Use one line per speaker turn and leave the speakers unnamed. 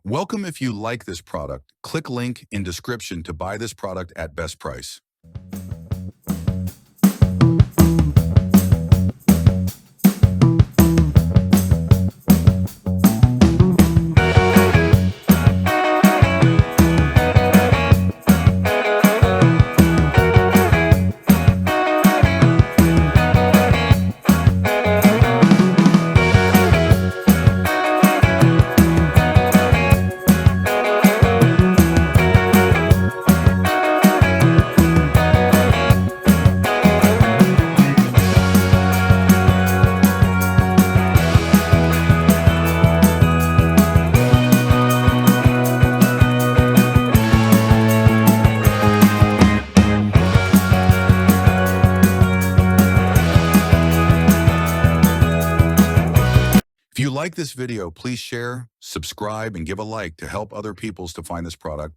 Welcome. If you like this product, click link in description to buy this product at best price. If you like this video, please share, subscribe, and give a like to help other people to find this product.